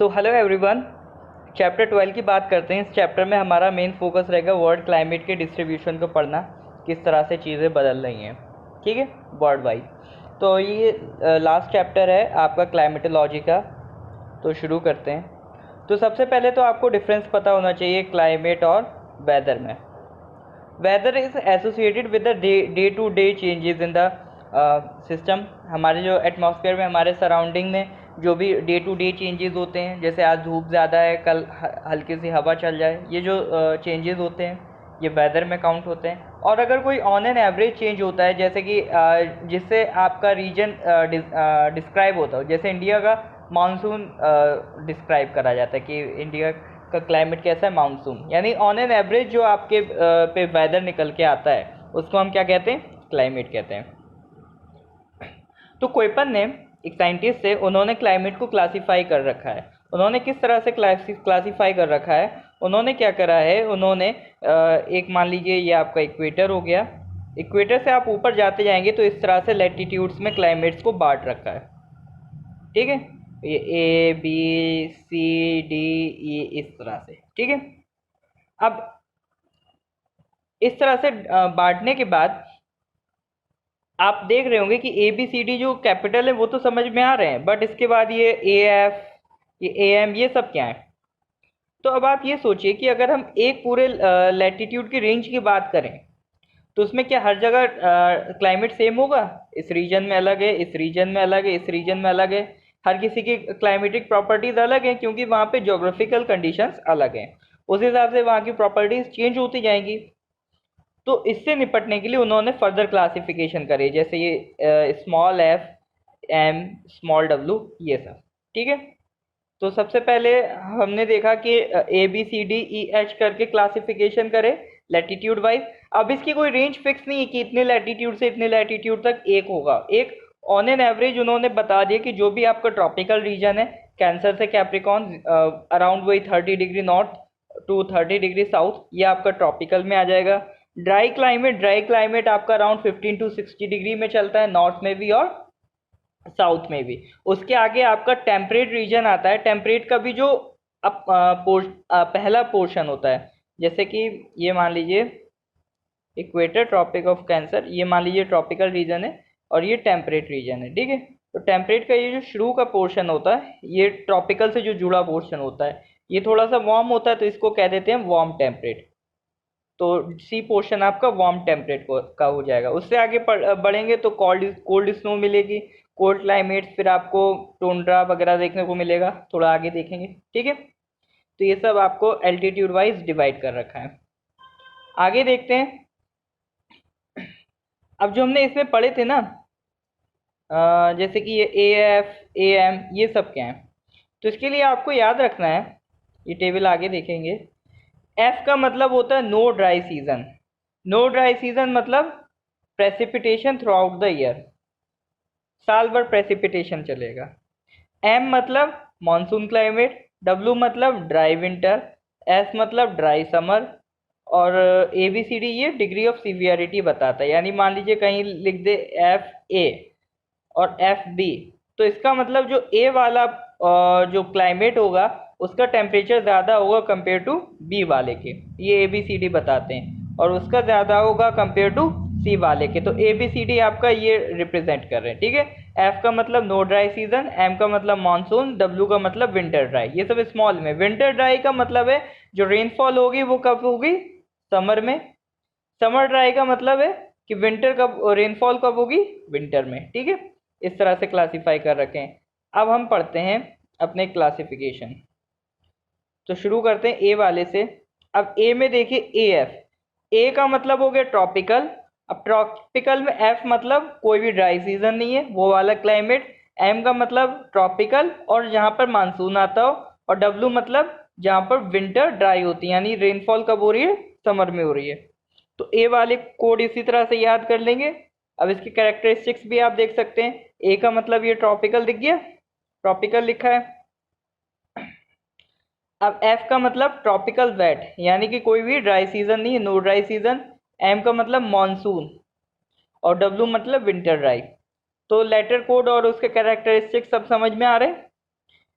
So hello everyone, chapter 12 की बात करते हैं। इस चैप्टर में हमारा मेन फोकस रहेगा वर्ल्ड क्लाइमेट के डिस्ट्रीब्यूशन को पढ़ना, किस तरह से चीज़ें बदल रही हैं, ठीक है, वर्ल्ड वाइड। तो ये लास्ट चैप्टर है आपका क्लाइमेटोलॉजी का। तो शुरू करते हैं। तो सबसे पहले तो आपको डिफरेंस पता होना चाहिए क्लाइमेट और वेदर में। Weather is associated with the day to day changes in the system. हमारे जो एटमॉस्फेयर में, हमारे सराउंडिंग में जो भी डे टू डे चेंजेस होते हैं, जैसे आज धूप ज़्यादा है, कल हल्की सी हवा चल जाए, ये जो चेंजेस होते हैं ये वेदर में काउंट होते हैं। और अगर कोई ऑन एन एवरेज चेंज होता है, जैसे कि जिससे आपका रीजन डिस्क्राइब होता हो, जैसे इंडिया का मानसून डिस्क्राइब करा जाता है कि इंडिया का क्लाइमेट कैसा है, मानसून, यानी ऑन एन एवरेज जो आपके पे वेदर निकल के आता है उसको हम क्या कहते हैं, क्लाइमेट कहते हैं। तो कोइपन ने, एक साइंटिस्ट है, उन्होंने क्लाइमेट को क्लासीफाई कर रखा है। उन्होंने किस तरह से क्लासीफाई कर रखा है, उन्होंने क्या करा है, उन्होंने एक मान लीजिए ये आपका इक्वेटर हो गया। इक्वेटर से आप ऊपर जाते जाएंगे तो इस तरह से लैटिट्यूड्स में क्लाइमेट्स को बांट रखा है, ठीक है। ये ए बी सी डी ई इस तरह से, ठीक है। अब इस तरह से बांटने के बाद आप देख रहे होंगे कि ए बी सी डी जो कैपिटल है वो तो समझ में आ रहे हैं, बट इसके बाद ये ए एफ, ये ए एम, ये सब क्या है। तो अब आप ये सोचिए कि अगर हम एक पूरे लैटिट्यूड की रेंज की बात करें तो उसमें क्या हर जगह क्लाइमेट सेम होगा? इस रीजन में अलग है, इस रीजन में अलग है, इस रीजन में अलग है। हर किसी की क्लाइमेटिक प्रॉपर्टीज अलग हैं, क्योंकि वहाँ पे जोग्राफिकल कंडीशंस अलग हैं। उस हिसाब से वहाँ की प्रॉपर्टीज चेंज होती जाएंगी। तो इससे निपटने के लिए उन्होंने फर्दर क्लासिफिकेशन करी, जैसे ये small F, M, small W, ये सब, ठीक है। तो सबसे पहले हमने देखा कि A B C D E H करके क्लासिफिकेशन करे लैटिट्यूड वाइज। अब इसकी कोई रेंज फिक्स नहीं है कि इतने लैटिट्यूड से इतने लैटिट्यूड तक एक होगा। एक ऑन एन एवरेज उन्होंने बता दिया कि जो भी आपका ट्रॉपिकल रीजन है, कैंसर से कैप्रिकॉन, अराउंड वही 30 degree north to 30 degree south, ये आपका ट्रॉपिकल में आ जाएगा। ड्राई क्लाइमेट आपका अराउंड 15 टू 60 डिग्री में चलता है, नॉर्थ में भी और साउथ में भी। उसके आगे आपका टेम्परेट रीजन आता है। टेम्परेट का भी जो पहला पोर्शन होता है, जैसे कि ये मान लीजिए इक्वेटर, ट्रॉपिक ऑफ कैंसर, ये मान लीजिए ट्रॉपिकल रीजन है और ये टेम्परेट रीजन है, ठीक है। तो टेम्परेट का ये जो शुरू का पोर्शन होता है, ये ट्रॉपिकल से जो जुड़ा पोर्शन होता है, ये थोड़ा सा वार्म होता है, तो इसको कह देते हैं वार्म टेम्परेट। तो सी पोर्शन आपका वार्म टेम्परेट का हो जाएगा। उससे आगे बढ़ेंगे तो कोल्ड स्नो मिलेगी, कोल्ड क्लाइमेट, फिर आपको टुंड्रा वगैरह देखने को मिलेगा, थोड़ा आगे देखेंगे, ठीक है। तो ये सब आपको एल्टीट्यूड वाइज डिवाइड कर रखा है। आगे देखते हैं। अब जो हमने इसमें पढ़े थे ना, जैसे कि ये ए एफ, ए एम, ये सब क्या है, तो इसके लिए आपको याद रखना है, ये टेबल आगे देखेंगे। एफ का मतलब होता है no dry season. No dry season मतलब precipitation throughout the year, साल भर प्रेसिपिटेशन चलेगा। एम मतलब मॉनसून क्लाइमेट, डब्ल्यू मतलब ड्राई विंटर, एस मतलब ड्राई समर, और ए बी सी डी ये डिग्री ऑफ सीवियरिटी बताता है। यानी मान लीजिए कहीं लिख दे एफ ए और एफ बी, तो इसका मतलब जो ए वाला जो क्लाइमेट होगा उसका टेम्परेचर ज़्यादा होगा कंपेयर टू बी वाले के, ये ए बी सी डी बताते हैं, और उसका ज़्यादा होगा कंपेयर टू सी वाले के। तो ए बी सी डी आपका ये रिप्रेजेंट कर रहे हैं, ठीक है। एफ का मतलब नो ड्राई सीजन, एम का मतलब मानसून, डब्ल्यू का मतलब विंटर ड्राई, ये सब स्मॉल में। विंटर ड्राई का मतलब है जो रेनफॉल होगी वो कब होगी, समर में। समर ड्राई का मतलब है कि विंटर कब, रेनफॉल कब होगी, विंटर में, ठीक है। इस तरह से क्लासीफाई कर रखे हैं। अब हम पढ़ते हैं अपने क्लासिफिकेशन। तो शुरू करते हैं ए वाले से। अब ए में देखिए ए एफ, ए का मतलब हो गया ट्रॉपिकल। अब ट्रॉपिकल में एफ मतलब कोई भी ड्राई सीजन नहीं है, वो वाला क्लाइमेट। एम का मतलब ट्रॉपिकल और जहाँ पर मानसून आता हो, और डब्ल्यू मतलब जहाँ पर विंटर ड्राई होती है, यानी रेनफॉल कब हो रही है, समर में हो रही है। तो ए वाले कोड इसी तरह से याद कर लेंगे। अब इसकी कैरेक्टरिस्टिक्स भी आप देख सकते हैं। ए का मतलब ये ट्रॉपिकल दिख गया, ट्रॉपिकल लिखा है। अब एफ का मतलब ट्रॉपिकल वेट, यानी कि कोई भी ड्राई सीजन नहीं है, नो ड्राई सीजन। एम का मतलब मॉनसून, और डब्ल्यू मतलब विंटर ड्राई। तो लेटर कोड और उसके कैरेक्टरिस्टिक्स सब समझ में आ रहे हैं।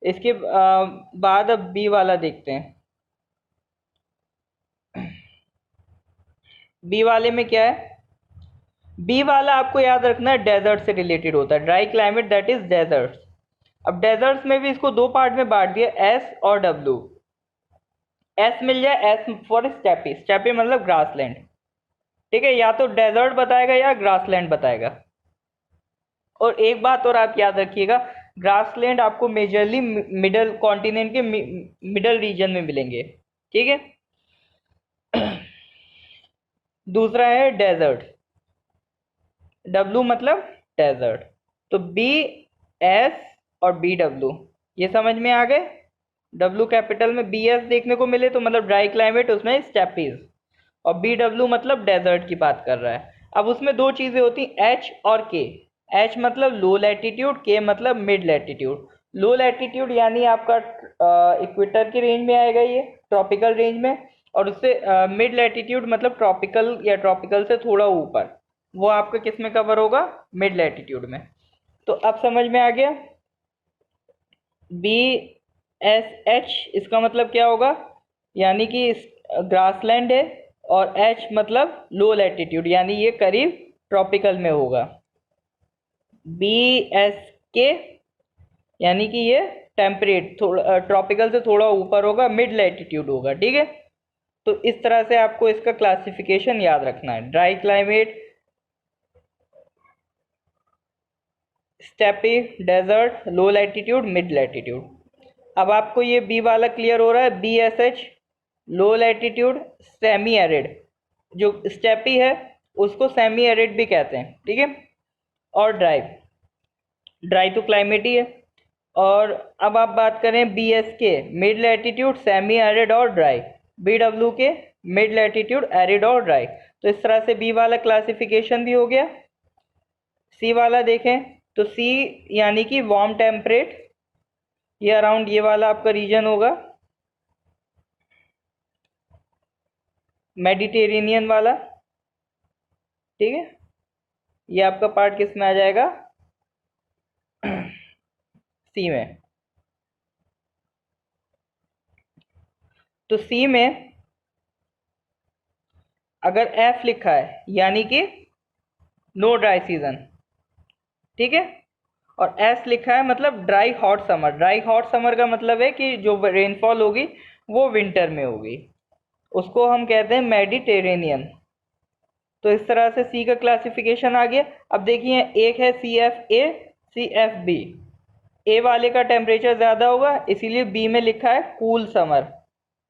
इसके बाद अब बी वाला देखते हैं। बी वाले में क्या है? बी वाला आपको याद रखना है डेजर्ट से रिलेटेड होता है, dry climate that is desert. अब डेजर्ट्स में भी इसको दो पार्ट में बांट दिया, एस और डब्ल्यू। एस मिल जाए, एस फॉर स्टेपी, स्टेपी मतलब ग्रासलैंड, ठीक है, या तो डेजर्ट बताएगा या ग्रासलैंड बताएगा। और एक बात और आप याद रखिएगा, ग्रासलैंड आपको मेजरली मिडल कॉन्टिनेंट के मिडल रीजन में मिलेंगे, ठीक है। दूसरा है डेजर्ट, डब्लू मतलब डेजर्ट। तो बी एस और बी डब्लू ये समझ में आ गए। डब्लू कैपिटल में बी एस देखने को मिले तो मतलब ड्राई क्लाइमेट, उसमें स्टेपीज, और बी डब्लू मतलब डेजर्ट की बात कर रहा है। अब उसमें दो चीज़ें होती, एच और के। एच मतलब लो लैटिट्यूड, के मतलब मिड लैटिट्यूड। लो लैटिट्यूड यानी आपका इक्वेटर की रेंज में आएगा, ये ट्रॉपिकल रेंज में, और उससे मिड लैटिट्यूड मतलब ट्रॉपिकल या ट्रॉपिकल से थोड़ा ऊपर, वो आपका किस में कवर होगा? मिड लैटिट्यूड में। तो अब समझ में आ गया, बी एस एच इसका मतलब क्या होगा, यानी कि ग्रासलैंड है, और एच मतलब लो लैटिट्यूड यानी ये करीब ट्रॉपिकल में होगा। बी एस के यानी कि ये टेम्परेट, थोड़ा ट्रॉपिकल से थोड़ा ऊपर होगा, मिड लैटिट्यूड होगा, ठीक है। तो इस तरह से आपको इसका क्लासिफिकेशन याद रखना है, ड्राई क्लाइमेट, स्टेपी, डेजर्ट, लो लैटिट्यूड, मिड लैटिट्यूड। अब आपको ये बी वाला क्लियर हो रहा है, बी एस एच लो लैटिट्यूड सेमी एरिड, जो स्टेपी है उसको सेमी एरिड भी कहते हैं, ठीक है। और ड्राई, ड्राई तो क्लाइमेट ही है। और अब आप बात करें बी एस के, मिड लैटिट्यूड सेमी एरिड और ड्राई, बी डब्ल्यू के मिड लैटिट्यूड एरिड और ड्राई। तो इस तरह से बी वाला क्लासिफिकेशन भी हो गया। सी वाला देखें तो सी यानी कि वार्म टेम्परेट, ये अराउंड ये वाला आपका रीजन होगा, मेडिटेरेनियन वाला, ठीक है। ये आपका पार्ट किस में आ जाएगा? सी में। तो सी में अगर एफ लिखा है यानी कि नो ड्राई सीजन, ठीक है, और एस लिखा है मतलब dry hot summer. Dry hot summer का मतलब है कि जो रेनफॉल होगी वो विंटर में होगी, उसको हम कहते हैं मेडिटेरेनियन। तो इस तरह से सी का क्लासिफिकेशन आ गया। अब देखिए एक है C F A, C F B. A वाले का टेम्परेचर ज़्यादा होगा इसीलिए बी में लिखा है कूल समर,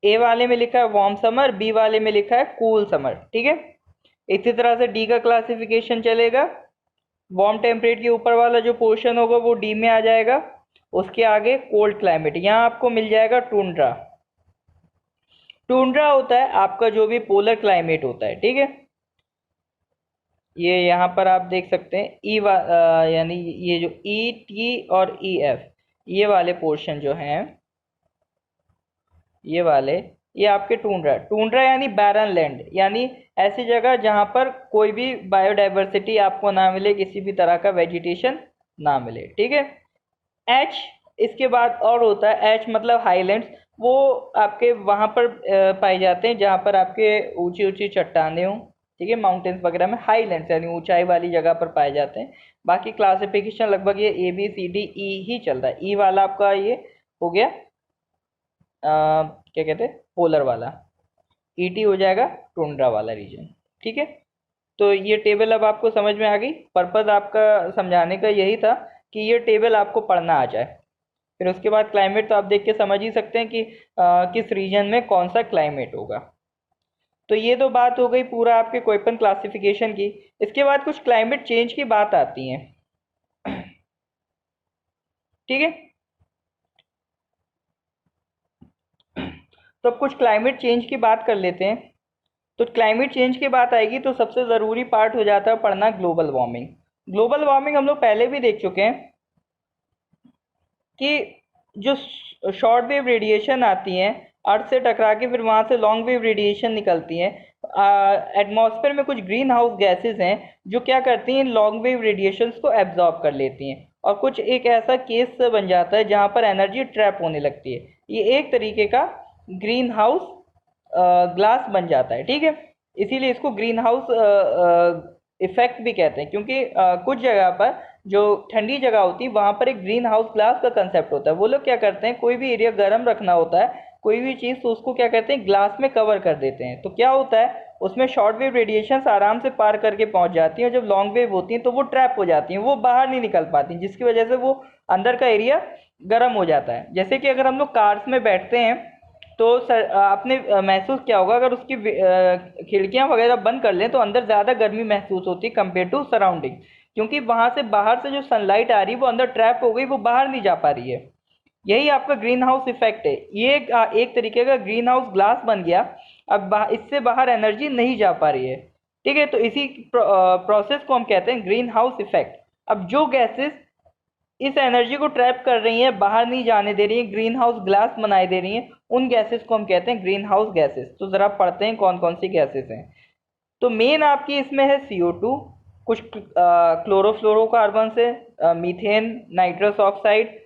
ए वाले में लिखा है वार्म समर, बी वाले में लिखा है कूल समर, ठीक है। इसी तरह से डी का क्लासिफिकेशन चलेगा, वार्म टेम्परेट के ऊपर वाला जो पोर्शन होगा वो डी में आ जाएगा, उसके आगे कोल्ड क्लाइमेट, यहाँ आपको मिल जाएगा टुंड्रा। टुंड्रा होता है आपका जो भी पोलर क्लाइमेट होता है, ठीक है। ये यहाँ पर आप देख सकते हैं यानी ये जो ई टी और ई एफ ये वाले पोर्शन जो हैं, ये वाले, ये आपके टूंड्रा। टूंड्रा यानी बैरन लैंड, यानी ऐसी जगह जहाँ पर कोई भी बायोडाइवर्सिटी आपको ना मिले, किसी भी तरह का वेजिटेशन ना मिले, ठीक है। एच इसके बाद और होता है, एच मतलब हाईलैंड्स, वो आपके वहाँ पर पाए जाते हैं जहाँ पर आपके ऊंची ऊंची चट्टानें हों, ठीक है। माउंटेन्स वगैरह में हाईलैंड्स यानी ऊंचाई वाली जगह पर पाए जाते हैं। बाकी क्लासिफिकेशन लगभग ये ए बी सी डी ई ही चल रहा है। ई वाला आपका ये हो गया क्या कहते हैं, पोलर वाला। ईटी हो जाएगा टुंड्रा वाला रीजन, ठीक है। तो ये टेबल अब आपको समझ में आ गई। पर्पज़ आपका समझाने का यही था कि ये टेबल आपको पढ़ना आ जाए। फिर उसके बाद क्लाइमेट तो आप देख के समझ ही सकते हैं कि किस रीजन में कौन सा क्लाइमेट होगा। तो ये तो बात हो गई पूरा आपके कोईपन क्लासिफिकेशन की। इसके बाद कुछ क्लाइमेट चेंज की बात आती है, ठीक है। तो अब कुछ क्लाइमेट चेंज की बात कर लेते हैं। तो क्लाइमेट चेंज की बात आएगी तो सबसे ज़रूरी पार्ट हो जाता है पढ़ना ग्लोबल वार्मिंग। ग्लोबल वार्मिंग हम लोग पहले भी देख चुके हैं कि जो शॉर्ट वेव रेडिएशन आती हैं अर्थ से टकरा के, फिर वहाँ से लॉन्ग वेव रेडिएशन निकलती हैं। एटमॉस्फेयर में कुछ ग्रीन हाउस गैसेज हैं जो क्या करती हैं, लॉन्ग वेव रेडिएशंस को एब्जॉर्ब कर लेती हैं और कुछ एक ऐसा केस बन जाता है जहाँ पर एनर्जी ट्रैप होने लगती है। ये एक तरीके का ग्रीन हाउस ग्लास बन जाता है, ठीक है। इसीलिए इसको ग्रीन हाउस इफेक्ट भी कहते हैं, क्योंकि कुछ जगह पर जो ठंडी जगह होती है वहाँ पर एक ग्रीन हाउस ग्लास का कंसेप्ट होता है। वो लोग क्या करते हैं, कोई भी एरिया गर्म रखना होता है, कोई भी चीज़, तो उसको क्या कहते हैं, ग्लास में कवर कर देते हैं। तो क्या होता है, उसमें शॉर्ट वेव रेडिएशंस आराम से पार करके पहुंच जाती हैं, और जब लॉन्ग वेव होती हैं तो वो ट्रैप हो जाती हैं, वो बाहर नहीं निकल पाती, जिसकी वजह से वो अंदर का एरिया गर्म हो जाता है। जैसे कि अगर हम लोग कार्स में बैठते हैं तो सर आपने महसूस किया होगा, अगर उसकी खिड़कियां वगैरह बंद कर लें तो अंदर ज़्यादा गर्मी महसूस होती है कंपेयर टू सराउंडिंग, क्योंकि वहां से बाहर से जो सनलाइट आ रही है वो अंदर ट्रैप हो गई, वो बाहर नहीं जा पा रही है। यही आपका ग्रीन हाउस इफेक्ट है। ये एक तरीके का ग्रीन हाउस ग्लास बन गया। अब इससे बाहर एनर्जी नहीं जा पा रही है, ठीक है। तो इसी प्रोसेस को हम कहते हैं ग्रीन हाउस इफेक्ट। अब जो गैसेस इस एनर्जी को ट्रैप कर रही हैं, बाहर नहीं जाने दे रही हैं, ग्रीन हाउस ग्लास बनाए दे रही हैं, उन गैसेस को हम कहते हैं ग्रीन हाउस गैसेस। तो ज़रा पढ़ते हैं कौन कौन सी गैसेस हैं। तो मेन आपकी इसमें है CO2, कुछ क्लोरोफ्लोरोकार्बन से, methane, nitrous oxide,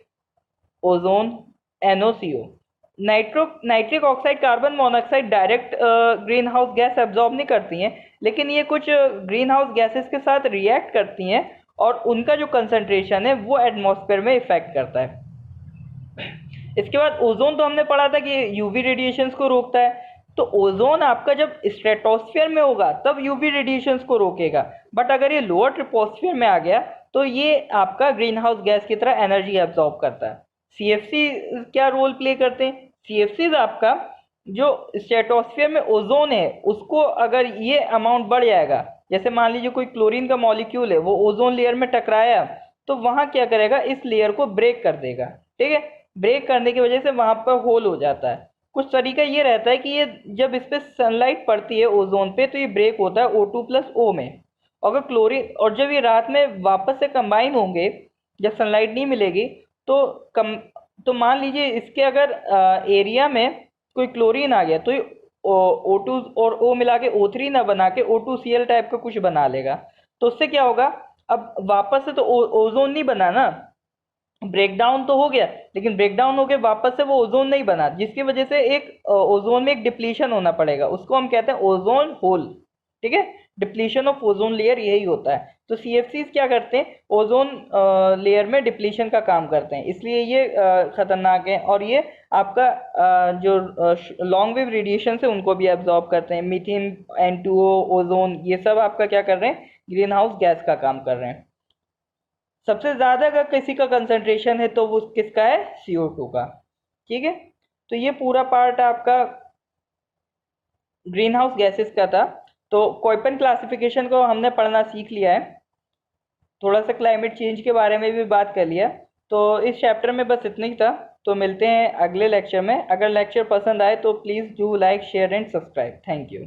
ozone, NOCO। Nitric oxide, carbon monoxide direct green house gas absorb नहीं करती हैं, लेकिन ये कुछ ग्रीन हाउस गैसेस के साथ रिएक्ट करती हैं, और उनका जो कंसंट्रेशन है वो एटमॉस्फेयर में इफेक्ट करता है। इसके बाद ओजोन, तो हमने पढ़ा था कि यूवी रेडिएशंस को रोकता है। तो ओजोन आपका जब स्ट्रेटोस्फीयर में होगा तब यूवी रेडिएशंस को रोकेगा, बट अगर ये लोअर ट्रिपोस्फीयर में आ गया तो ये आपका ग्रीन हाउस गैस की तरह एनर्जी एब्जॉर्ब करता है। CFC क्या रोल प्ले करते हैं? CFCs आपका जो स्ट्रेटोस्फीयर में ओजोन है उसको अगर ये अमाउंट बढ़ जाएगा, जैसे मान लीजिए कोई क्लोरीन का मॉलिक्यूल है, वो ओजोन लेयर में टकराया, तो वहां क्या करेगा, इस लेयर को ब्रेक कर देगा, ठीक है। ब्रेक करने की वजह से वहां पर होल हो जाता है। कुछ तरीका ये रहता है कि ये जब इस पे सनलाइट पड़ती है ओजोन पे तो ये ब्रेक होता है O2+O में। अगर क्लोरीन, और जब ये रात में वापस से कंबाइन होंगे, जब सनलाइट नहीं मिलेगी तो तो मान लीजिए इसके अगर एरिया में कोई क्लोरीन आ गया तो ये O2 और O मिला के O3 ना बना के O2Cl टाइप का कुछ बना लेगा। तो उससे क्या होगा, अब वापस से तो ओजोन नहीं बना ना, ब्रेक डाउन तो हो गया, लेकिन ब्रेक डाउन हो के वापस से वो ओजोन नहीं बना, जिसकी वजह से एक ओजोन में एक डिप्लीशन होना पड़ेगा, उसको हम कहते हैं ओजोन होल, ठीक है। डिप्लीशन ऑफ ओजोन लेयर यही होता है। तो CFCs क्या करते हैं, ओजोन लेयर में डिप्लीशन का काम करते हैं, इसलिए ये खतरनाक है। और ये आपका जो लॉन्ग वेव रेडिएशन है उनको भी एब्जॉर्ब करते हैं। मीथेन, N2O, ओजोन, ये सब आपका क्या कर रहे हैं, ग्रीन हाउस गैस का काम कर रहे हैं। सबसे ज़्यादा अगर किसी का कंसंट्रेशन है तो वो किसका है, CO2 का, ठीक है। तो ये पूरा पार्ट आपका ग्रीन हाउस गैसेस का था। तो कोइपन क्लासिफिकेशन को हमने पढ़ना सीख लिया है, थोड़ा सा क्लाइमेट चेंज के बारे में भी बात कर लिया। तो इस चैप्टर में बस इतना ही था। तो मिलते हैं अगले लेक्चर में। अगर लेक्चर पसंद आए तो please do like, share and subscribe. Thank you.